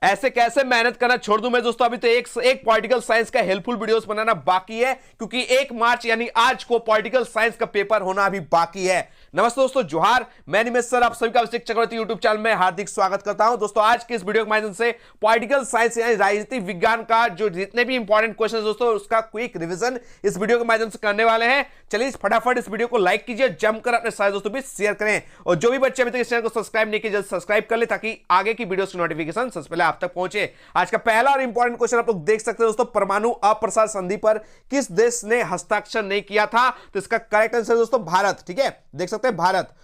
ऐसे कैसे मेहनत करना छोड़ दूं मैं दोस्तों। अभी तो एक पॉलिटिकल साइंस का हेल्पफुल वीडियोस बनाना बाकी है, क्योंकि 1 मार्च यानी आज को पॉलिटिकल साइंस का पेपर होना अभी बाकी है। नमस्ते दोस्तों, जोहार, मैं निमेश सर आप सभी का अभिषेक चक्रवर्ती यूट्यूब चैनल में हार्दिक स्वागत करता हूं। दोस्तों आज के इस वीडियो के माध्यम से पॉलिटिकल साइंस यानी राजनीतिक विज्ञान का जो जितने भी इंपॉर्टेंट क्वेश्चन दोस्तों उसका क्विक रिवीजन इस वीडियो के माध्यम से करने वाले हैं। चलिए फटाफट इस वीडियो को लाइक कीजिए, जमकर अपने सारे दोस्तों भी शेयर करें, और जो भी बच्चे अभी तक इस चैनल को सब्सक्राइब नहीं किए जल्द सब्सक्राइब कर ले ताकि आगे की वीडियोस की नोटिफिकेशन सबसे पहले आप तक पहुंचे। आज का पहला और इंपॉर्टेंट क्वेश्चन आप लोग देख सकते हैं दोस्तों, परमाणु अप्रसार संधि पर किस देश ने हस्ताक्षर नहीं किया था? तो इसका करेक्ट आंसर दोस्तों भारत। ठीक है, देख सकते हैं भारत।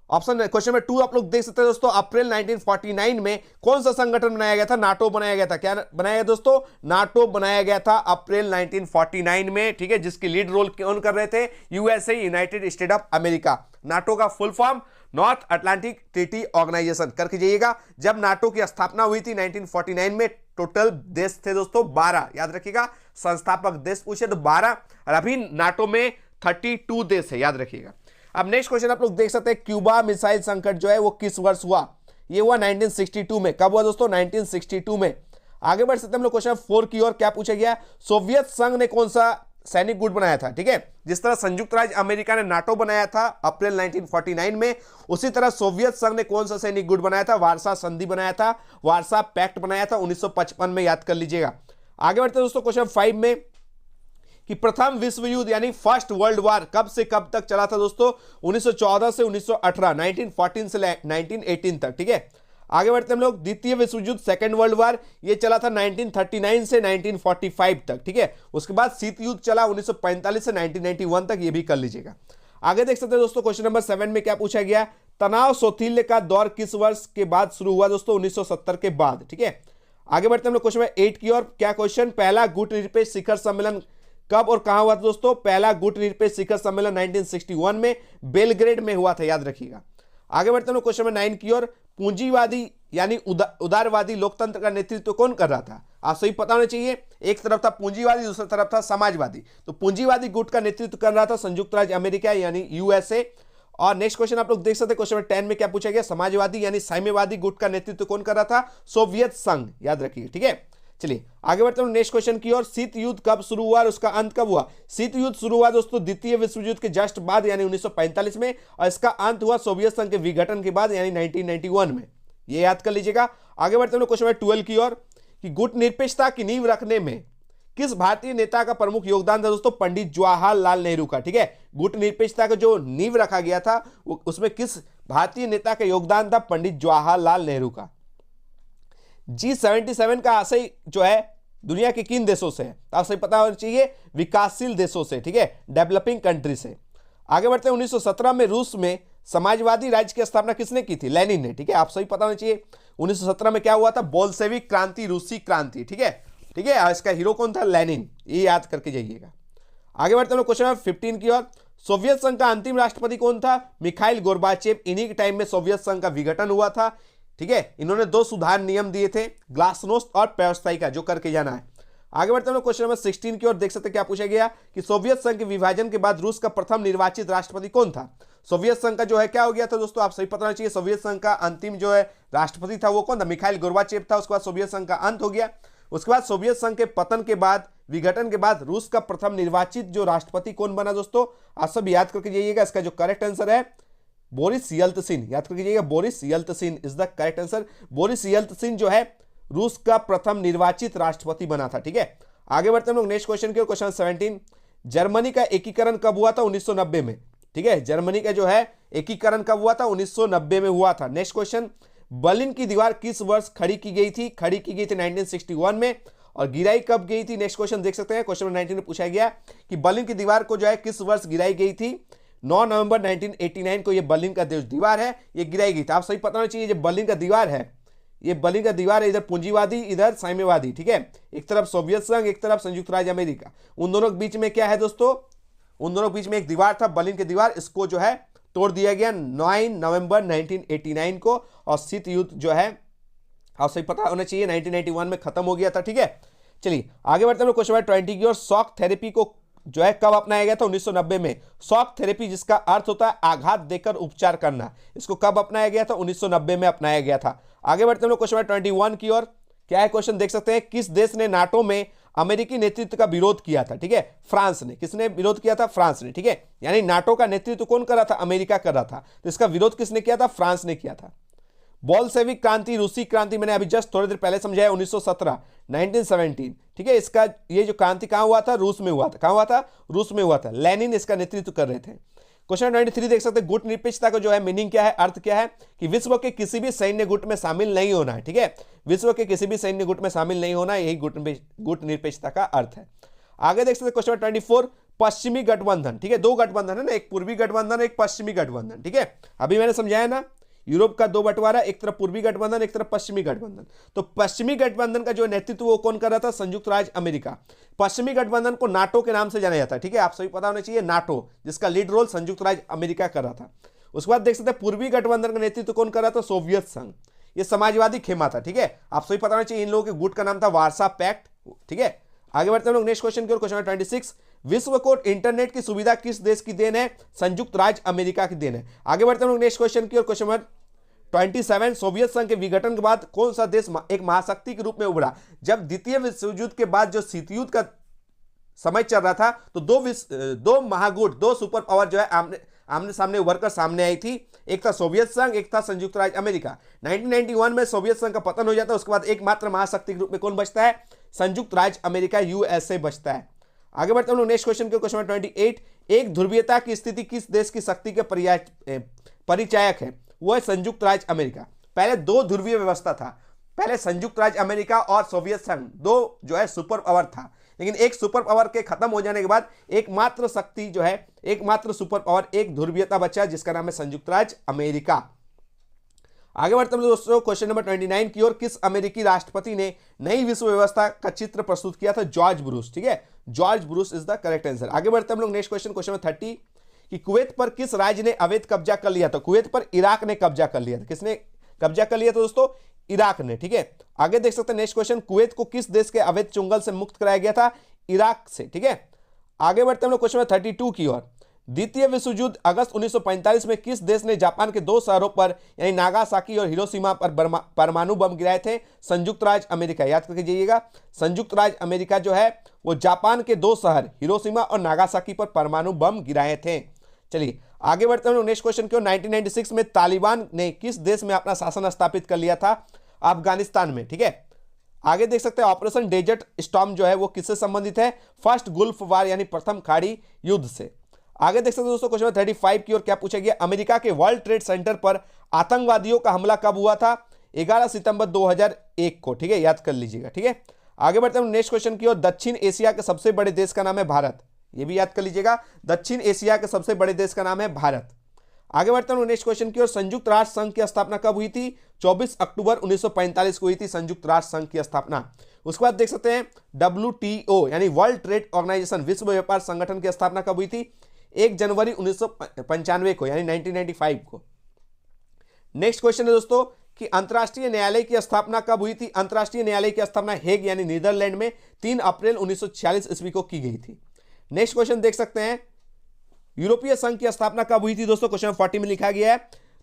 ऑप्शन क्वेश्चन में 2 आप लोग देख सकते हैं दोस्तों, अप्रैल 1949 में कौन सा संगठन बनाया गया था? नाटो बनाया गया था। क्या बनाया गया दोस्तों? नाटो बनाया गया था अप्रैल 1949 में। ठीक है, जिसकी लीड रोल कौन कर रहे थे? USA, United State of America. NATO का full form North Atlantic Treaty Organisation करके जाइएगा। जब नाटो की स्थापना हुई थी 1949 में, टोटल देश थे दोस्तों 12, याद रखिएगा। संस्थापक देश पूछे तो 12, और अभी नाटो में 32 देश है, याद रखिएगा। अब नेक्स्ट क्वेश्चन आप लोग देख सकते हैं, क्यूबा मिसाइल संकट जो है वो किस वर्ष हुआ? ये हुआ 1962 में। कब हुआ दोस्तों? 1962 में। आगे बढ़ सकते हैं हम लोग क्वेश्चन 4 की ओर। क्या पूछा गया? सोवियत संघ ने कौन सा सैनिक गुट बनाया था? ठीक है, जिस तरह संयुक्त राज्य अमेरिका ने नाटो बनाया था अप्रैल 1949 में, उसी तरह सोवियत संघ ने कौन सा सैनिक गुट बनाया था? वार्सा संधि बनाया था, वार्सा पैक्ट बनाया था 1955 में, याद कर लीजिएगा। आगे बढ़ते हैं दोस्तों क्वेश्चन 5 में, कि प्रथम विश्व युद्ध यानी फर्स्ट वर्ल्ड वॉर कब से कब तक चला था दोस्तों? 1914 से 1918, 1914 से 1918 तक। ठीक है, आगे बढ़ते हम लोग, द्वितीय विश्व युद्ध सेकेंड वर्ल्ड वॉर ये चला था 1939 से 1945 तक। ठीक है, उसके बाद शीत युद्ध चला 1945 से 1991 तक, ये भी कर लीजिएगा। आगे देख सकते हैं दोस्तों क्वेश्चन नंबर 7 में क्या पूछा गया? तनाव शौथिल्य का दौर किस वर्ष के बाद शुरू हुआ दोस्तों? 1970 के बाद। ठीक है, आगे बढ़ते हम लोग क्वेश्चन 8 की ओर। क्या क्वेश्चन? पहला गुट निरपेक्ष शिखर सम्मेलन कब और कहां हुआ था दोस्तों? पहला गुट निरपेक्ष शिखर सम्मेलन 1961 में बेलग्रेड में हुआ था, याद रखिएगा। आगे बढ़ते हैं क्वेश्चन 9 की ओर। पूंजीवादी यानी उदारवादी लोकतंत्र का नेतृत्व कौन कर रहा था? आप सही पता होना चाहिए। एक तरफ था पूंजीवादी, दूसरी तरफ था समाजवादी। तो पूंजीवादी गुट का नेतृत्व कर रहा था संयुक्त राज्य अमेरिका यानी यूएसए। और नेक्स्ट क्वेश्चन आप लोग देख सकते हैं क्वेश्चन 10 में क्या पूछा गया? समाजवादी यानी साम्यवादी गुट का नेतृत्व कौन कर रहा था? सोवियत संघ, याद रखिए। ठीक है, चलिए आगे बढ़ते हैं नेक्स्ट क्वेश्चन की ओर। शीत युद्ध कब शुरू हुआ और उसका अंत कब हुआ? शीत युद्ध शुरू हुआ दोस्तों द्वितीय विश्व युद्ध के जस्ट बाद यानी 1945 में, और इसका अंत हुआ सोवियत संघ के विघटन के बाद यानी 1991 में, ये याद कर लीजिएगा। आगे बढ़ते हैं क्वेश्चन 12 की ओर, कि गुट निरपेक्षता की नींव रखने में किस भारतीय नेता का प्रमुख योगदान था दोस्तों? पंडित जवाहरलाल नेहरू का। ठीक है, गुट निरपेक्षता का जो नींव रखा गया था उसमें किस भारतीय नेता का योगदान था? पंडित जवाहरलाल नेहरू का। G77 का आशय जो है दुनिया के किन देशों से है? आप सही पता होना चाहिए, विकासशील देशों से। ठीक है, डेवलपिंग कंट्री से। आगे बढ़ते हैं 1917 में रूस में समाजवादी राज्य की स्थापना किसने की थी? लेनिन ने। ठीक है, आप सही पता होना चाहिए। 1917 में क्या हुआ था? बोल्शेविक क्रांति, रूसी क्रांति। ठीक है, ठीक है, इसका हीरो कौन था? लेनिन, ये याद करके जाइएगा। आगे बढ़ते हैं क्वेश्चन 15 की ओर। सोवियत संघ का अंतिम राष्ट्रपति कौन था? Mikhail Gorbachev. इन्हीं के टाइम में सोवियत संघ का विघटन हुआ था। ठीक है, इन्होंने 2 सुधार नियम दिए थे, ग्लासनोस्ट और पेरोस्ताइका, जो करके जाना है। आगे बढ़ते हैं क्वेश्चन नंबर 16 की ओर। देख सकते हैं क्या पूछा गया? कि सोवियत संघ के विभाजन के बाद रूस का प्रथम निर्वाचित राष्ट्रपति कौन था? सोवियत संघ का जो है क्या हो गया था दोस्तों? आप सही पता होना चाहिए। सोवियत संघ का अंतिम जो है राष्ट्रपति था वो कौन था? मिखाइल गोर्बाचेव था। उसके बाद सोवियत संघ का अंत हो गया। उसके बाद सोवियत संघ के पतन के बाद, विघटन के बाद रूस का प्रथम निर्वाचित जो राष्ट्रपति कौन बना दोस्तों? आप सब याद करके जाइएगा। इसका जो करेक्ट आंसर है बोरिस येल्त्सिन, याद करके जाइएगा। Boris Yeltsin is the correct answer. Boris Yeltsin जो है रूस का प्रथम निर्वाचित राष्ट्रपति बना था। ठीक है, आगे बढ़ते हैं हम लोग नेक्स्ट क्वेश्चन की ओर। क्वेश्चन 17, जर्मनी का एकीकरण कब हुआ था? 1990 में। ठीक है, जर्मनी का जो है एकीकरण कब हुआ था? 1990 में हुआ था। नेक्स्ट क्वेश्चन, बर्लिन की दीवार किस वर्ष खड़ी की गई थी? खड़ी की गई थी 1961 में, और गिराई कब गई थी? नेक्स्ट क्वेश्चन देख सकते हैं, क्वेश्चन 19 में पूछा गया कि बर्लिन की दीवार को जो है किस वर्ष गिराई गई थी? 9 नवंबर 1989 को ये बर्लिन का जो दीवार है ये गिराई गई थी। आप सही पता होना चाहिए, जो बर्लिन का दीवार है ये बर्लिन का दीवार है, इधर पूंजीवादी इधर साम्यवादी। ठीक है, एक तरफ सोवियत संघ, एक तरफ संयुक्त राज्य अमेरिका। उन दोनों के बीच में क्या है दोस्तों? उन दोनों के बीच में एक दीवार था, बर्लिन की दीवार। इसको जो है तोड़ दिया गया 9 नवंबर 1989 को, और शीत युद्ध जो है आप सही पता होना चाहिए 1991 में खत्म हो गया था। ठीक है, चलिए आगे बढ़ते हैं क्वेश्चन 20 की ओर। शॉक थेरेपी को जो है कब अपनाया गया था? 1990 में। शॉक थेरेपी जिसका अर्थ होता है आघात देकर उपचार करना, इसको कब अपनाया गया था? 1990 में अपनाया गया था। आगे बढ़ते हैं क्वेश्चन 21 की ओर। क्या है क्वेश्चन, देख सकते हैं, किस देश ने नाटो में अमेरिकी नेतृत्व का विरोध किया था? ठीक है, फ्रांस ने। किसने विरोध किया था? फ्रांस ने। ठीक है, यानी नाटो का नेतृत्व कौन कर रहा था? अमेरिका कर रहा था। तो इसका विरोध किसने किया था? फ्रांस ने किया था। बोल्शेविक क्रांति, रूसी क्रांति, मैंने अभी जस्ट थोड़ी देर पहले समझाया, 1917, 1917। ठीक है, इसका ये जो क्रांति कहां हुआ था? रूस में हुआ था। कहां हुआ था? रूस में हुआ था। लेनिन इसका नेतृत्व कर रहे थे। क्वेश्चन 93 देख सकते हैं, गुट निरपेक्षता का जो है मीनिंग क्या है, अर्थ क्या है? कि विश्व के किसी भी सैन्य गुट में शामिल नहीं होना है। ठीक है, विश्व के किसी भी सैन्य गुट में शामिल नहीं होना, यही गुट निरपेक्षता का अर्थ है। आगे देख सकते हैं क्वेश्चन 24, पश्चिमी गठबंधन। ठीक है, दो गठबंधन है ना, एक पूर्वी गठबंधन, एक पश्चिमी गठबंधन। ठीक है, अभी मैंने समझाया ना, यूरोप का दो बंटवारा, एक तरफ पूर्वी गठबंधन, एक तरफ पश्चिमी गठबंधन। तो पश्चिमी गठबंधन का जो नेतृत्व वो कौन कर रहा था? संयुक्त राज्य अमेरिका। पश्चिमी गठबंधन को नाटो के नाम से जाना जाता है। ठीक है, आप सभी पता होना चाहिए, नाटो, जिसका लीड रोल संयुक्त राज्य अमेरिका कर रहा था। उसके बाद देख सकते हैं पूर्वी गठबंधन का नेतृत्व कौन कर रहा था? सोवियत संघ। ये समाजवादी खेमा था। ठीक है, आप सभी पता होना चाहिए, इन लोगों के गुट का नाम था वार्सा पैक्ट। ठीक है, आगे बढ़ते हैं लोग नेक्स्ट क्वेश्चन की ओर। क्वेश्चन 26, विश्व को इंटरनेट की सुविधा किस देश की देन है? संयुक्त राज्य अमेरिका की देन है। आगे बढ़ते हैं लोग नेक्स्ट क्वेश्चन की ओर। क्वेश्चन नंबर 27, सोवियत संघ के विघटन के बाद कौन सा देश एक महाशक्ति के रूप में उभरा? जब द्वितीय विश्व युद्ध के बाद जो शीत युद्ध का समय चल रहा था, तो दो महागुट, दो सुपर पावर जो है आमने सामने उभर कर सामने आई थी। एक था सोवियत संघ, एक था संयुक्त राज्य अमेरिका। 1991 में सोवियत संघ का पतन हो जाता है। उसके बाद एकमात्र महाशक्ति के रूप में कौन बचता है? संयुक्त राज्य अमेरिका, यूएसए बचता है। आगे बढ़ते हैं नेक्स्ट क्वेश्चन के। क्वेश्चन 28, एक ध्रुवीयता की स्थिति किस देश की शक्ति के परिचायक है? वो है संयुक्त राज्य अमेरिका। पहले दो ध्रुवीय व्यवस्था था, पहले संयुक्त राज्य अमेरिका और सोवियत संघ, दो जो है सुपर पावर था। लेकिन एक सुपर पावर के खत्म हो जाने के बाद एकमात्र शक्ति जो है, एकमात्र सुपर पावर, एक ध्रुवीयता बचा, जिसका नाम है संयुक्त राज्य अमेरिका। आगे बढ़ते हैं दोस्तों क्वेश्चन नंबर 29 की ओर। किस अमेरिकी राष्ट्रपति ने नई विश्व व्यवस्था का चित्र प्रस्तुत किया था? George Bush. ठीक है, George Bush is the correct answer. आगे बढ़ते हैं हम लोग नेक्स्ट क्वेश्चन, क्वेश्चन नंबर 30, कि कुवैत पर किस राज्य ने अवैध कब्जा कर लिया था? कुवैत पर इराक ने कब्जा कर लिया था। किसने कब्जा कर लिया था दोस्तों? इराक ने। ठीक है, आगे देख सकते हैं नेक्स्ट क्वेश्चन, कुवैत को किस देश के अवैध चुंगल से मुक्त कराया गया था? इराक से। ठीक है, आगे बढ़ते हैं हम लोग क्वेश्चन 32 की ओर। द्वितीय विश्व युद्ध अगस्त 1945 में किस देश ने जापान के दो शहरों पर यानी नागासाकी और हिरोशिमा पर परमाणु बम गिराए थे? संयुक्त राज्य अमेरिका। याद करके जाइएगा, संयुक्त राज्य अमेरिका जो है वो जापान के दो शहर हिरोशिमा और नागासाकी पर परमाणु बम गिराए थे। चलिए आगे बढ़ते हैं नेक्स्ट क्वेश्चन की ओर। 1996 में तालिबान ने किस देश में अपना शासन स्थापित कर लिया था? अफगानिस्तान में। ठीक है, आगे देख सकते हैं ऑपरेशन डेजर्ट स्टॉर्म जो है वो किससे संबंधित है? फर्स्ट गुल्फ वार यानी प्रथम खाड़ी युद्ध से। आगे देख सकते हैं दोस्तों क्वेश्चन 35 की ओर क्या पूछा गया? अमेरिका के वर्ल्ड ट्रेड सेंटर पर आतंकवादियों का हमला कब हुआ था? 11 सितंबर 2001 को। ठीक है, याद कर लीजिएगा। ठीक है, आगे बढ़ते हैं नेक्स्ट क्वेश्चन की ओर। दक्षिण एशिया के सबसे बड़े देश का नाम है भारत। ये भी याद कर लीजिएगा, दक्षिण एशिया के सबसे बड़े देश का नाम है भारत। आगे बढ़ते हैं नेक्स्ट क्वेश्चन की ओर। संयुक्त राष्ट्र संघ की स्थापना कब हुई थी? 24 अक्टूबर 1945 को हुई थी संयुक्त राष्ट्र संघ की स्थापना। उसके बाद देख सकते हैं WTO यानी वर्ल्ड ट्रेड ऑर्गेनाइजेशन, विश्व व्यापार संगठन की स्थापना कब हुई थी? 1 जनवरी 1995 को यानी 1995 को। नेक्स्ट क्वेश्चन है दोस्तों कि अंतर्राष्ट्रीय न्यायालय की स्थापना कब हुई थी? अंतर्राष्ट्रीय न्यायालय की स्थापना हेग यानी नीदरलैंड में 3 अप्रैल 1946 ईस्वी को की गई थी। नेक्स्ट क्वेश्चन देख सकते हैं यूरोपीय संघ की स्थापना कब हुई थी दोस्तों? क्वेश्चन 40 में लिखा गया है।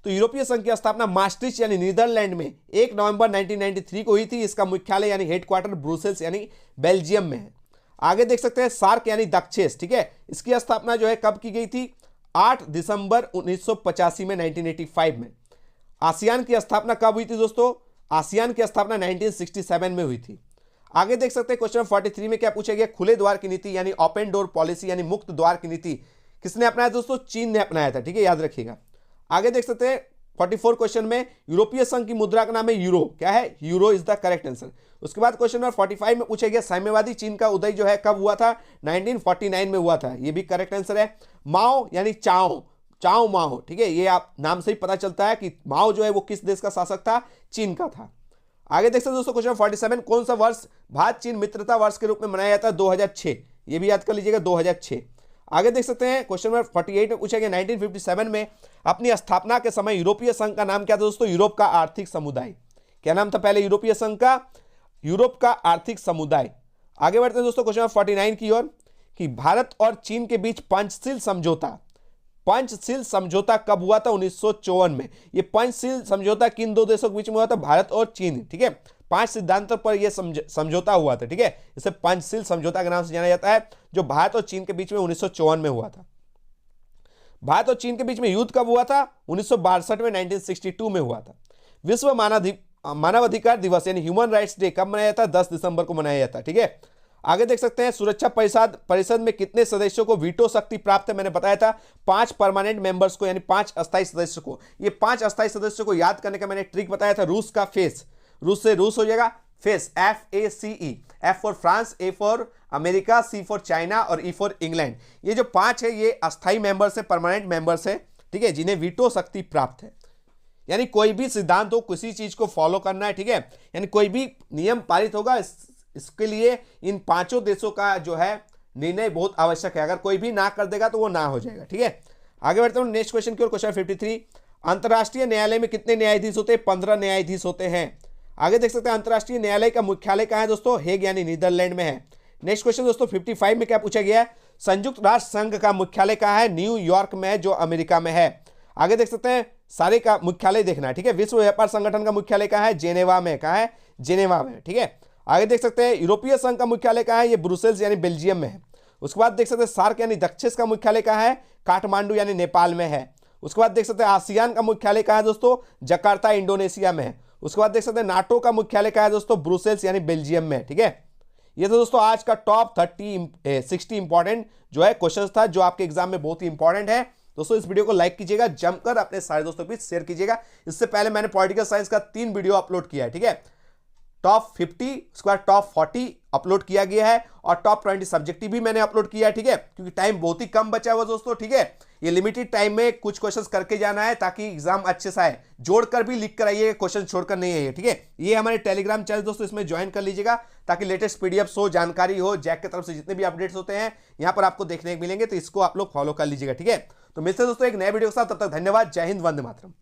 तो यूरोपीय संघ की स्थापना मास्ट्रिच यानी नीदरलैंड में 1 नवंबर 1993 को हुई थी। इसका मुख्यालय यानी हेडक्वार्टर ब्रुसेल्स यानी बेल्जियम में है। आगे देख सकते हैं सार्क यानी दक्षेस। ठीक है, इसकी स्थापना जो है कब की गई थी? 8 दिसंबर 1985 में, 1985 में। आसियान की स्थापना कब हुई थी दोस्तों? आसियान की स्थापना 1967 में हुई थी। आगे देख सकते हैं क्वेश्चन 43 में क्या पूछा गया? खुले द्वार की नीति यानी ओपन डोर पॉलिसी यानी मुक्त द्वार की नीति किसने अपनाया दोस्तों? चीन ने अपनाया था। ठीक है, याद रखिएगा। आगे देख सकते हैं 44 क्वेश्चन में यूरोपीय संघ की मुद्रा का नाम है यूरो। क्या है? Euro is the correct answer. उसके बाद क्वेश्चन नंबर 45 में पूछा गया साम्यवादी चीन का उदय जो है कब हुआ था? 1949 में हुआ था। ये भी करेक्ट आंसर है। माओ यानी चाओ माओ। ठीक है, ये आप नाम से ही पता चलता है कि माओ जो है वो किस देश का शासक था? चीन का था। आगे देख सकते हैं दोस्तों क्वेश्चन 47, कौन सा वर्ष भारत चीन मित्रता वर्ष के रूप में मनाया जाता है? 2006। ये भी याद कर लीजिएगा, 2006। आगे देख सकते हैं क्वेश्चन नंबर 48 में पूछा गया 1957 में अपनी स्थापना के समय यूरोपीय संघ का नाम क्या था दोस्तों? यूरोप का आर्थिक समुदाय। क्या नाम था पहले यूरोपीय संघ का? यूरोप का आर्थिक समुदाय। आगे बढ़ते हैं दोस्तों क्वेश्चन नंबर 49 की ओर कि भारत और चीन के बीच पंचशील समझौता कब हुआ था? 1954 में। ये पंचशील समझौता किन दो देशों के बीच में हुआ था? भारत और चीन। ठीक है, 5 सिद्धांतों पर यह समझौता हुआ था, ठीक है। इसे पंचशील समझौता के नाम से जाना जाता है, जो भारत और चीन के बीच में 1954 में हुआ था। भारत और चीन के बीच में युद्ध कब हुआ था? 1962 में, 1962 में हुआ था। विश्व मानवाधिकार दिवस यानी ह्यूमन राइट्स डे कब मनाया जाता है? 10 दिसंबर को मनाया जाता है, ठीक है। आगे देख सकते हैं, सुरक्षा परिषद में कितने सदस्यों को वीटो शक्ति प्राप्त है? मैंने बताया था 5 परमानेंट मेंबर्स को, यानी 5 अस्थायी सदस्यों को। ये 5 अस्थायी सदस्यों को याद करने का मैंने ट्रिक बताया था। रूस का फेस, रूस से रूस हो जाएगा face, FACE, F for France, A for America, C for China और E फॉर इंग्लैंड। ये जो 5 है ये अस्थायी मेंबर्स है, परमानेंट मेंबर्स है, ठीक है, जिन्हें वीटो शक्ति प्राप्त है। यानी कोई भी सिद्धांत हो, किसी चीज को फॉलो करना है, ठीक है, यानी कोई भी नियम पारित होगा, इसके लिए इन 5 देशों का जो है निर्णय बहुत आवश्यक है। अगर कोई भी ना कर देगा तो वो ना हो जाएगा, ठीक है। आगे बढ़ते हैं नेक्स्ट क्वेश्चन की ओर। क्वेश्चन 53, अंतरराष्ट्रीय न्यायालय में कितने न्यायाधीश होते हैं? 15 न्यायाधीश होते हैं। आगे देख सकते हैं, अंतरराष्ट्रीय न्यायालय का मुख्यालय कहां है दोस्तों? हेग यानी नीदरलैंड में है। नेक्स्ट क्वेश्चन दोस्तों 55 में क्या पूछा गया है? संयुक्त राष्ट्र संघ का मुख्यालय कहां है? न्यूयॉर्क में है, जो अमेरिका में है। आगे देख सकते हैं, सारे का मुख्यालय देखना है, ठीक है। विश्व व्यापार संगठन का मुख्यालय कहां है? जेनेवा में। कहां है? जेनेवा में, ठीक है। आगे देख सकते हैं, यूरोपीय संघ का मुख्यालय कहां है? ये ब्रुसेल्स यानी बेल्जियम में है। उसके बाद देख सकते हैं, सार्क यानी दक्षिण का मुख्यालय कहां है? काठमांडू यानी नेपाल में है। उसके बाद देख सकते हैं, आसियान का मुख्यालय कहां है दोस्तों? जकार्ता इंडोनेशिया में है। उसके बाद देख सकते हैं, नाटो का मुख्यालय कहां है दोस्तों? ब्रुसेल्स यानी बेल्जियम में, ठीक है। ये तो दोस्तों आज का टॉप 60 इंपॉर्टेंट जो है क्वेश्चन था, जो आपके एग्जाम में बहुत ही इंपॉर्टेंट है। दोस्तों इस वीडियो को लाइक कीजिएगा, जमकर अपने सारे दोस्तों के बीच शेयर कीजिएगा। इससे पहले मैंने पॉलिटिकल साइंस का 3 वीडियो अपलोड किया है, ठीक है। टॉप 50, उसके बाद टॉप 40 अपलोड किया गया है, और टॉप 20 सब्जेक्टिव भी मैंने अपलोड किया है, ठीक है। क्योंकि टाइम बहुत ही कम बचा हुआ दोस्तों, ठीक है। ये लिमिटेड टाइम में कुछ क्वेश्चंस करके जाना है, ताकि एग्जाम अच्छे से आए। जोड़कर भी लिख कर आइए, क्वेश्चन छोड़कर नहीं आइए, ठीक है। ये हमारे टेलीग्राम चैनल दोस्तों, इसमें ज्वाइन कर लीजिएगा, ताकि लेटेस्ट पीडीएफ हो, जानकारी हो, जैक की तरफ से जितने भी अपडेट्स होते हैं यहाँ पर आपको देखने को मिलेंगे, तो इसको आप लोग फॉलो कर लीजिएगा, ठीक है। तो मिलते हैं दोस्तों एक नए वीडियो के साथ, तब तक धन्यवाद। जय हिंद, वंदे मातरम।